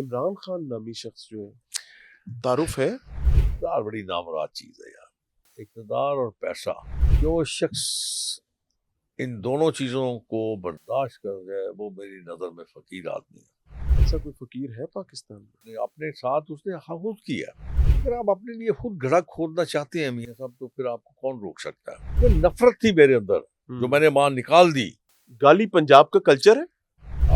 عمران خان نامی شخص جو ہے تعارف ہے؟ اقتدار بڑی نامراد چیز ہے یار. اقتدار اور پیسہ، جو شخص ان دونوں چیزوں کو برداشت کر جائے وہ میری نظر میں فقیر آدمی ہے. ایسا کوئی فقیر ہے پاکستان میں؟ اپنے ساتھ اس نے خود کیا. اگر آپ اپنے لیے خود گڑھا کھودنا چاہتے ہیں میاں صاحب تو پھر آپ کو کون روک سکتا ہے؟ وہ نفرت تھی میرے اندر جو میں نے ماں نکال دی. گالی پنجاب کا کلچر ہے؟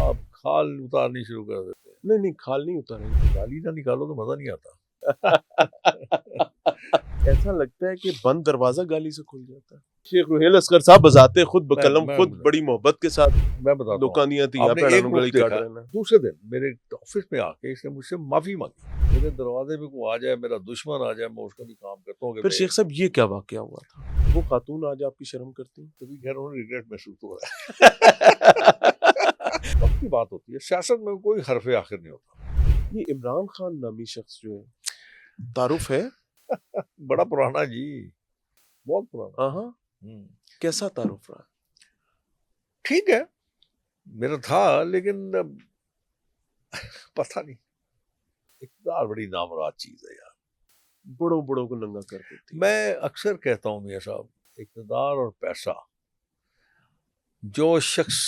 آپ کھال اتارنی شروع کر دیتے ہیں. نہیں کھال نہیں اتاریں. گالی نہ نکالو تو مزہ نہیں آتا. ایسا لگتا ہے کہ بند دروازہ گالی سے کھل جاتا ہے. شیخ روحیل اصغر صاحب بذات خود بقلم خود بڑی محبت کے ساتھ میں بتاتا ہوں لوکاں دیاں تھی آپ یہاں نے پہ ایک گلی وقت کاٹ دیکھا، رہے ہیں. دوسرے دن میرے آفس میں آ کے اس نے مجھ سے معافی مانگی. میرے دروازے پہ کوئی آ جائے، میرا دشمن آ جائے، میں اس کا بھی کام کرتا ہوں کہ پھر شیخ صاحب یہ کیا واقعہ ہوا تھا؟ وہ خاتون آج آپ کی شرم کرتی ہیں؟ کبھی خیر انہیں ریگریٹ محسوس ہو رہا ہے. وقت کی بات ہوتی ہے، سیاست میں کوئی حرف آخر نہیں ہوتا. یہ عمران خان نامی شخص جو ہے تعارف ہے؟ بڑا پرانا جی، بہت پرانا. ہاں کیسا تعارف رہا؟ ٹھیک ہے، میرا تھا لیکن پتہ نہیں. اقتدار بڑی نامراد چیز ہے یار. بڑوں کو ننگا کر دیتی ہے. میں اکثر کہتا ہوں میاں صاحب، اقتدار اور پیسہ، جو شخص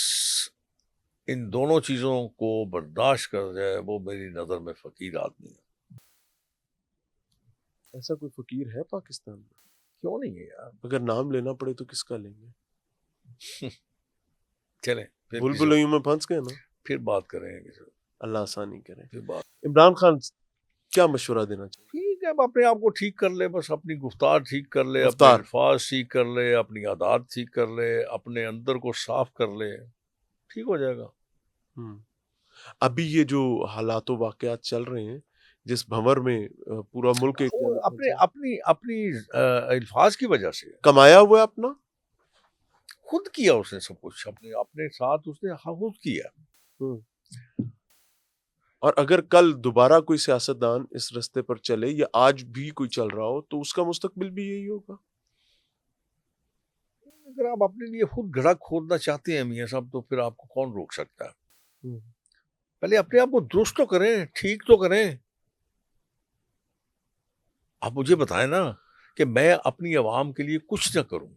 ان دونوں چیزوں کو برداشت کر جائے وہ میری نظر میں فقیر آدمی ہے. ایسا کوئی فقیر ہے پاکستان میں؟ کیوں نہیں ہے یار؟ اگر نام لینا پڑے تو کس کا لیں گے؟ چلیں پھر بھول بھلائیوں میں پھنس گئے نا. پھر بات کریں گے سر. اللہ آسانی کرے. پھر بات عمران خان کیا مشورہ دینا چاہیے؟ ٹھیک ہے، اب اپنے آپ کو ٹھیک کر لے، بس اپنی گفتار ٹھیک کر لے، اپنے گفتار. الفاظ ٹھیک کر لے، اپنی عادات ٹھیک کر لے، اپنے اندر کو صاف کر لے، ٹھیک ہو جائے گا. ابھی یہ جو حالات و واقعات چل رہے ہیں جس بھنور میں پورا ملک ایک وہ اپنی الفاظ کی وجہ سے کمایا ہوا ہے اپنا، خود کیا اس نے سب کچھ، اپنے ساتھ اس نے خود کیا. اور اگر کل دوبارہ کوئی سیاستدان اس رستے پر چلے یا آج بھی کوئی چل رہا ہو تو اس کا مستقبل بھی یہی ہوگا. اگر آپ اپنے لیے خود گڑھا کھودنا چاہتے ہیں میاں صاحب تو پھر آپ کو کون روک سکتا ہے؟ پہلے اپنے آپ کو درست تو کریں، ٹھیک تو کریں. آپ مجھے بتائیں نا کہ میں اپنی عوام کے لیے کچھ نہ کروں،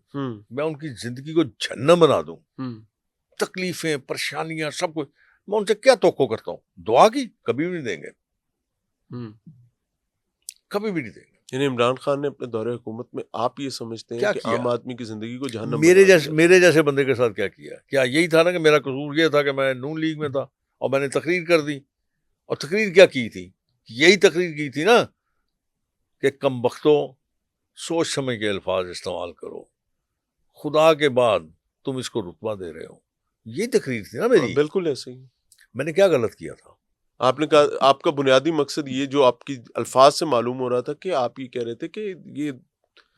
میں ان کی زندگی کو جہنم بنا دوں، تکلیفیں پریشانیاں سب کچھ، میں ان سے کیا توقع کرتا ہوں؟ دعا کی کبھی بھی نہیں دیں گے، کبھی بھی نہیں دیں گے. یعنی عمران خان نے اپنے دور حکومت میں آپ یہ سمجھتے ہیں کیا کہ کیا؟ عام آدمی کی زندگی کو جہنم میرے جیسے بندے کے ساتھ کیا کیا؟ کیا یہی تھا نا کہ میرا قصور یہ تھا کہ میں نون لیگ میں تھا اور میں نے تقریر کر دی، اور تقریر کیا کی تھی؟ یہی تقریر کی تھی نا کہ کم بختوں سوچ سمجھ کے الفاظ استعمال کرو، خدا کے بعد تم اس کو رتبہ دے رہے ہو. یہی تقریر تھی نا میری. بالکل ایسے ہی. میں نے کیا غلط کیا تھا؟ آپ نے کہا، آپ کا بنیادی مقصد یہ جو آپ کی الفاظ سے معلوم ہو رہا تھا کہ آپ یہ کہہ رہے تھے کہ یہ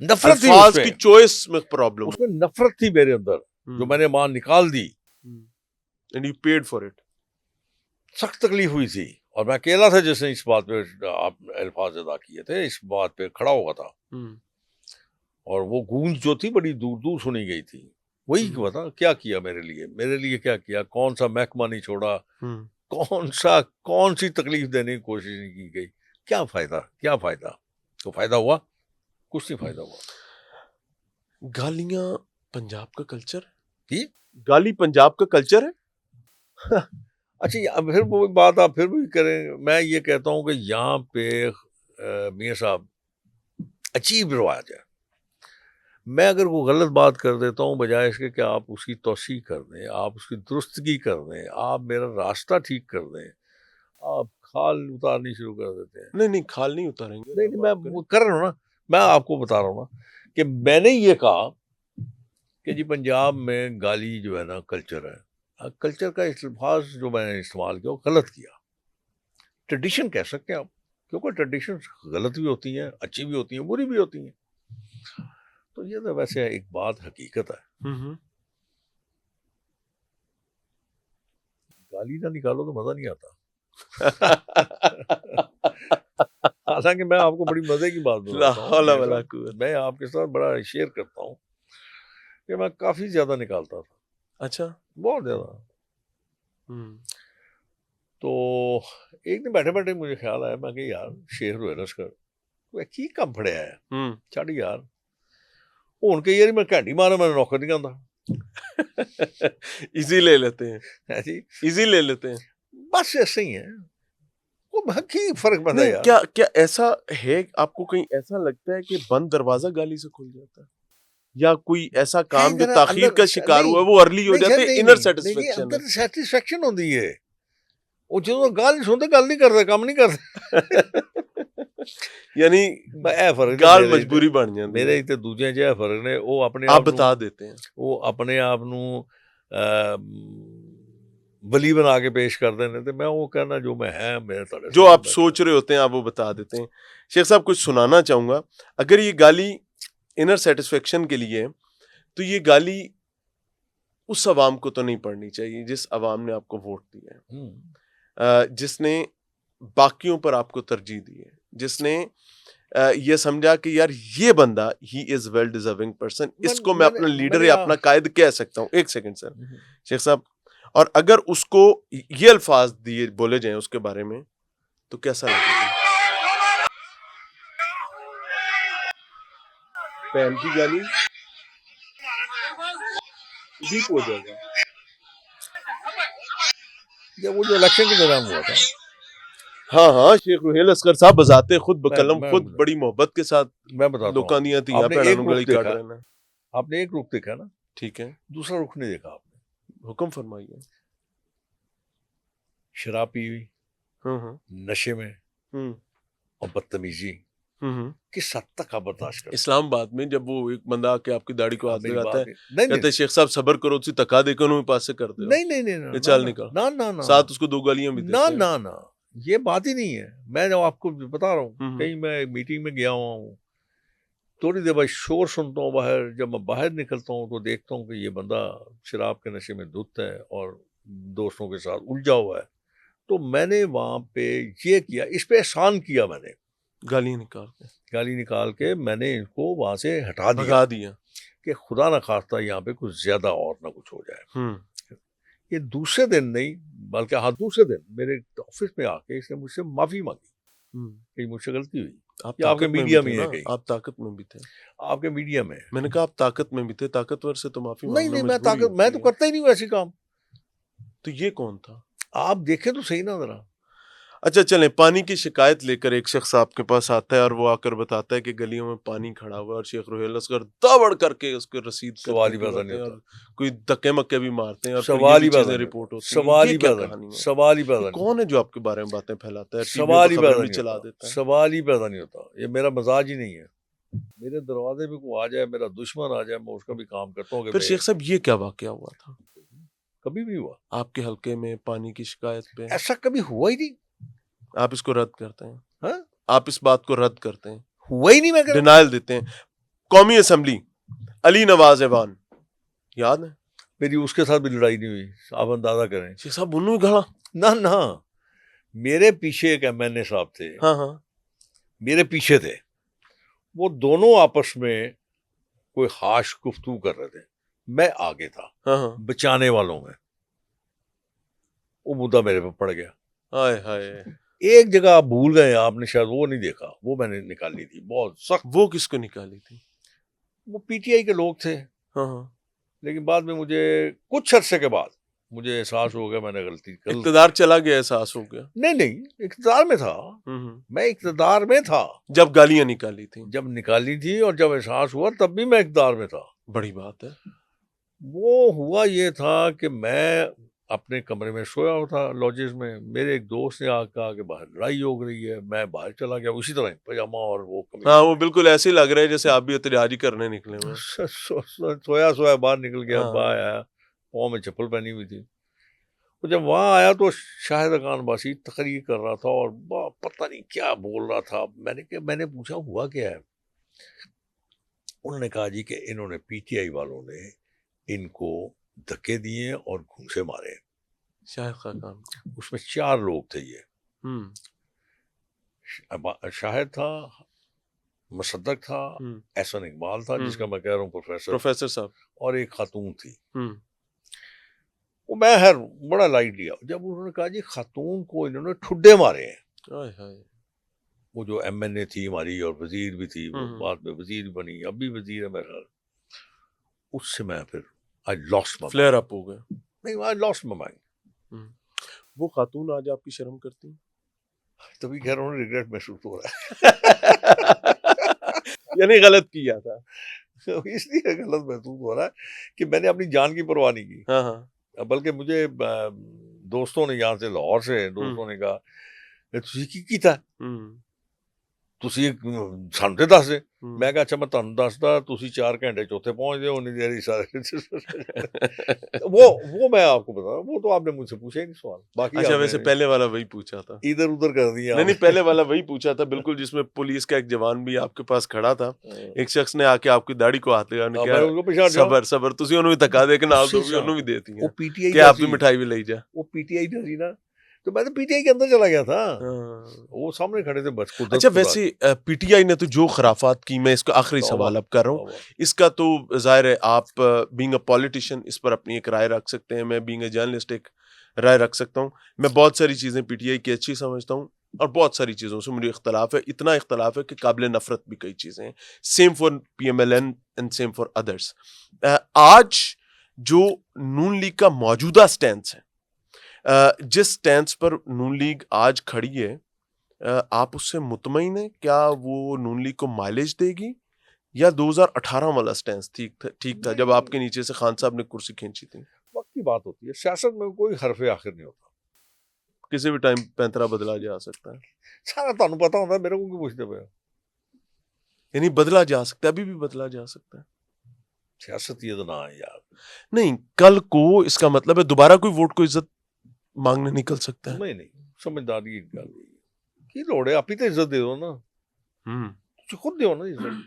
نفرت تھی، الفاظ کی چوائس میں پرابلم، اس میں نفرت تھی میرے اندر جو میں نے ماں نکال دی. And you paid for it. سخت تکلیف ہوئی تھی اور میں اکیلا تھا جس نے اس بات پہ آپ الفاظ ادا کیے تھے، اس بات پہ کھڑا ہوا تھا. اور وہ گونج جو تھی بڑی دور دور سنی گئی تھی. وہی ہوا تھا. کیا کیا میرے لیے کیا کیا؟ کون سا محکمہ نہیں چھوڑا، کون سی تکلیف دینے کی کوشش نہیں کی گئی. کیا فائدہ؟ تو فائدہ ہوا؟ کچھ نہیں فائدہ ہوا. گالیاں پنجاب کا کلچر ہے؟ جی گالی پنجاب کا کلچر ہے؟ اچھا پھر وہ بات آپ پھر بھی کریں. میں یہ کہتا ہوں کہ یہاں پہ میاں صاحب عجیب رواج ہے. میں اگر کوئی غلط بات کر دیتا ہوں، بجائے اس کے کہ آپ اس کی توسیع کر دیں، آپ اس کی درستگی کر دیں، آپ میرا راستہ ٹھیک کر دیں، آپ کھال اتارنی شروع کر دیتے ہیں. نہیں کھال نہیں اتاریں گے. نہیں میں کر رہا ہوں نا، میں آپ کو بتا رہا ہوں نا کہ میں نے یہ کہا کہ جی پنجاب میں گالی جو ہے نا کلچر ہے. کلچر کا الفاظ جو میں نے استعمال کیا وہ غلط کیا. ٹریڈیشن کہہ سکتے ہیں آپ، کیونکہ ٹریڈیشن غلط بھی ہوتی ہیں، اچھی بھی ہوتی ہیں، بری بھی ہوتی ہیں. تو یہ تو ویسے ایک بات حقیقت ہے. گالی نہ نکالو تو مزہ نہیں آتا. حالانکہ میں آپ کو بڑی مزے کی بات بتاتا ہوں، میں آپ کے ساتھ بڑا شیئر کرتا ہوں کہ میں کافی زیادہ نکالتا تھا. اچھا، بہت زیادہ. تو ایک دن بیٹھے بیٹھے مجھے خیال آیا، میں کہ یار شیخ روہیل اسکر کی کم پڑیا ہے چڑھ یار ہوں کہ یار میں گھنٹی مارا میں نوکر نہیں آتا ایزی لے لیتے ہیں جی ایزی لے لیتے ہیں بس ایسے ہی ہے، وہ کی فرق پڑتا ہے نہیں یار. کیا ایسا ہے آپ کو کہیں ایسا لگتا ہے کہ بند دروازہ گالی سے کھل جاتا ہے یا کوئی ایسا کام جو تاخیر کا شکار ہوا ہے وہ ارلی ہو جاتا ہے انر سیٹسفیکشن سیٹسفیکشن ہوتی ہے وہ جدوں گل نہیں سنتے گل نہیں کرتے کام نہیں کرتے یعنی اے فرق گال مجبوری بن جاتی میرے تے دوجے جے فرق نے وہ اپنے آپ بتا دیتے ہیں وہ اپنے آپ نو ولی بنا کے پیش کر دینے تے میں وہ کہنا جو میں ہے میرے تڑے جو آپ سوچ رہے ہوتے ہیں آپ وہ بتا دیتے ہیں. شیخ صاحب کچھ سنانا چاہوں گا. اگر یہ گالی انر سیٹسفیکشن کے لیے تو یہ گالی اس عوام کو تو نہیں پڑھنی چاہیے جس عوام نے آپ کو ووٹ دیا ہے، جس نے باقیوں پر آپ کو ترجیح دی ہے، جس نے یہ سمجھا کہ یار یہ بندہ ہی از ویل ڈیزرونگ پرسن، اس کو میں اپنا لیڈر یا اپنا قائد کہہ سکتا ہوں. ایک سیکنڈ سر شیخ صاحب، اور اگر اس کو یہ الفاظ دیے بولے جائیں اس کے بارے میں تو کیسا لگے گا؟ پہن کی گالی ڈیپ ہو جائے گا. جب وہ جو الیکشن کے دوران ہوا تھا، ہاں شیخ روہیل اسکر صاحب بذاتے خود بقلم خود بڑی محبت کے ساتھ میں بتاتا ہوں لوکاں دیاں تھیاں بھیناں گلی کٹ رہے ہیں. آپ نے ایک رخ دیکھا نا، ٹھیک ہے، دوسرا رخ نہیں دیکھا آپ نے. حکم فرمائیے. شراب پی ہوئی، نشے میں اور بدتمیزی کس حد تک آپ برداشت کرتے؟ اسلام آباد میں جب وہ ایک بندہ آ کے آپ کی داڑھی کو ہاتھ لگاتا ہے، کہتے ہیں شیخ صاحب صبر کرو تسی تکا دے کے انہوں پاس سے کر دے. نہیں چل نکل ساتھ اس کو دو گالیاں بھی دیتے ہیں. نہ یہ بات ہی نہیں ہے. میں جو آپ کو بتا رہا ہوں، کہیں میں میٹنگ میں گیا ہوا ہوں، تھوڑی دیر بعد شور سنتا ہوں باہر. جب میں باہر نکلتا ہوں تو دیکھتا ہوں کہ یہ بندہ شراب کے نشے میں دھت ہے اور دوستوں کے ساتھ الجھا ہوا ہے. تو میں نے وہاں پہ یہ کیا، اس پہ احسان کیا، میں نے گالی نکال کے میں نے ان کو وہاں سے ہٹا دیا کہ خدا نہ خواستہ یہاں پہ کچھ زیادہ اور نہ کچھ ہو جائے. یہ دوسرے دن نہیں بلکہ دوسرے دن میرے آفس میں آ کے اس نے مجھ سے معافی مانگی کہ مجھ سے غلطی ہوئی. آپ کے میڈیا میں ہے، کہیں آپ طاقت میں بھی تھے، آپ کے میڈیا میں. میں نے کہا آپ طاقت میں بھی تھے، طاقتور سے تو معافی نہیں میں تو کرتا ہی نہیں ہوں ایسی کام. تو یہ کون تھا؟ آپ دیکھیں تو صحیح نا ذرا. اچھا چلیں، پانی کی شکایت لے کر ایک شخص آپ کے پاس آتا ہے اور وہ آ کر بتاتا ہے کہ گلیوں میں پانی کھڑا ہوا ہے اور شیخ روہیل اسکر دوڑ کر کے اس کو رسید سوال ہی پیدا نہیں ہوتا، کوئی دھکے مکے بھی مارتے ہیں اور سوال ہی چیزیں رپورٹ ہوتی ہیں. سوال ہی پیدا کون ہے جو آپ کے بارے میں باتیں پھیلاتا ہے، سوال ہی پیدا نہیں چلا دیتا ہے؟ سوال ہی پیدا نہیں ہوتا. یہ میرا مزاج ہی نہیں ہے. میرے دروازے پہ کوئی آ جائے، میرا دشمن آ جائے، میں اس کا بھی کام کرتا ہوں. پھر شیخ صاحب یہ کیا واقعہ ہوا تھا؟ کبھی بھی ہوا آپ کے حلقے میں پانی کی شکایت پہ؟ ایسا کبھی ہوا ہی نہیں. آپ اس کو رد کرتے ہیں؟ آپ اس بات کو رد کرتے ہیں؟ ہوا ہی نہیں. میں ڈینائل دیتے ہیں. قومی اسمبلی علی نواز ایوان یاد ہے؟ میری اس کے ساتھ بھی لڑائی نہیں ہوئی، آپ اندازہ کریں. شیخ صاحب انہوں ہی گھڑا نہ میرے پیچھے ایک ایم صاحب تھے، میرے پیچھے تھے. وہ دونوں آپس میں کوئی خاص گفتگو کر رہے تھے، میں آگے تھا بچانے والوں میں. وہ مدعا میرے پہ پڑ گیا. ہائے ایک جگہ آپ بھول گئے، آپ نے شاید وہ نہیں دیکھا، وہ میں نے نکالی تھی بہت سخت. وہ کس کو نکالی تھی؟ وہ پی ٹی آئی کے لوگ تھے. لیکن بعد میں مجھے کچھ عرصے کے بعد مجھے احساس ہو گیا میں نے غلطی. اقتدار چلا گیا، احساس ہو گیا؟ نہیں اقتدار میں تھا. میں اقتدار میں تھا جب گالیاں نکالی تھی، جب نکالی تھی، اور جب احساس ہوا تب بھی میں اقتدار میں تھا. بڑی بات ہے. وہ ہوا یہ تھا کہ میں اپنے کمرے میں سویا ہوا تھا لاجز میں. میرے ایک دوست نے کہا کہ باہر لڑائی ہو رہی ہے. میں باہر چلا گیا اسی طرح پاجامہ اور وہ وہ بالکل ایسے ہی لگ رہا ہے جیسے آپ بھی احتجاج کرنے نکلے ہوئے. سویا باہر نکل گیا. باہر آیا، پاؤں میں چپل پہنی ہوئی تھی. جب وہاں آیا تو شاہد خان باسی تقریر کر رہا تھا اور پتہ نہیں کیا بول رہا تھا. میں نے پوچھا ہوا کیا ہے؟ انہوں نے کہا جی کہ انہوں نے پی ٹی آئی والوں نے ان کو دھکے دیے اور گھونسے مارے. شاہد خان اس میں 4 لوگ تھے. یہ شاہد تھا، مصدق تھا، احسن اقبال تھا جس کا میں کہہ رہا ہوں پروفیسر صاحب، اور ایک خاتون تھی. وہ میں خیر بڑا لائٹ لیا. جب انہوں نے کہا جی خاتون کو انہوں نے ٹھڈے مارے ہیں, ہائے ہائے. وہ جو ایم این اے تھی ہماری اور وزیر بھی تھی, وہ ہوں. بعد میں وزیر بنی, اب بھی وزیر ہے میرا خیال. اس سے میں پھر آئی لاسٹ مائی فلیئر اپ ہو گئے. نہیں, آئی لاسٹ مائی مائنڈ. وہ خاتون آج آپ کی شرم کرتی ہیں؟ تبھی کہہ رہا ہوں ریگریٹ محسوس ہو رہا ہے. یعنی غلط کیا تھا. اس لیے غلط محسوس ہو رہا ہے کہ میں نے اپنی جان کی پرواہ نہیں کی. ہاں ہاں. بلکہ مجھے دوستوں نے یہاں سے لاہور سے دوستوں نے کہا تسی کی کیتا تسی سانوں تے دس دے. میں کہا اچھا میں تانوں دسدا, تسی 4 گھنٹے چوتھے پہنچ دے ہونی دیر سارے. وہ میں آپ کو بتا رہا ہوں, وہ تو آپ نے مجھ سے پوچھا ہی نہیں سوال. باقی اچھا آپ ویسے نے پہلے والا وہی پوچھا تھا. ادھر ادھر کر دیا. نہیں پہلے والا وہی پوچھا تھا بالکل, جس میں پولیس کا ایک جوان بھی آپ کے پاس کھڑا تھا. ایک شخص نے آ کے آپ کی داڑھی کو ہاتھ لگا نے کہا صبر تسی انہوں بھی تکا دے کہ نال دو بھی انہوں بھی دیتی ہیں کہ آپ بھی مٹھائی بھی لے جا. وہ پی ٹی آئی تھی نا, تو میں تو پی ٹی آئی کے اندر چلا گیا تھا. وہ سامنے کھڑے تھے بس. اچھا ویسے پی ٹی آئی نے تو جو خرافات کی, میں اس کا آخری سوال اب کر رہا ہوں, اس کا تو ظاہر ہے آپ بینگ اے پولیٹیشین اس پر اپنی ایک رائے رکھ سکتے ہیں, میں بینگ اے جرنلسٹ ایک رائے رکھ سکتا ہوں. میں بہت ساری چیزیں پی ٹی آئی کی اچھی سمجھتا ہوں اور بہت ساری چیزوں سے مجھے اختلاف ہے. اتنا اختلاف ہے کہ قابل نفرت بھی کئی چیزیں ہیں. Same for P M L N and same for others. آج جو نون لیگ کا موجودہ سٹینس ہے, جس سٹینس پر نون لیگ آج کھڑی ہے, آپ اس سے مطمئن ہیں؟ کیا وہ نون لیگ کو مائلیج دے گی, یا 2018 والا سٹینس ٹھیک تھا جب آپ کے نیچے سے خان صاحب نے کرسی کھینچی تھی؟ وقت کی بات ہوتی ہے, سیاست میں کوئی حرف آخر نہیں ہوتا. کسی بھی ٹائم پینترا بدلا جا سکتا ہے. سارا تمہیں پتا ہوتا ہے, میرے کو کیوں پوچھتے پے؟ یعنی بدلا جا سکتا ہے, ابھی بھی بدلا جا سکتا ہے. سیاست یہ تو نہ ہے یار. نہیں, کل کو اس کا مطلب ہے دوبارہ کوئی ووٹ کو عزت مانگنے نکل سکتا ہے. نہیں سمجھداری کی لوڑ ہے, آپ ہی تو عزت دے دو نا, خود دو نا عزت.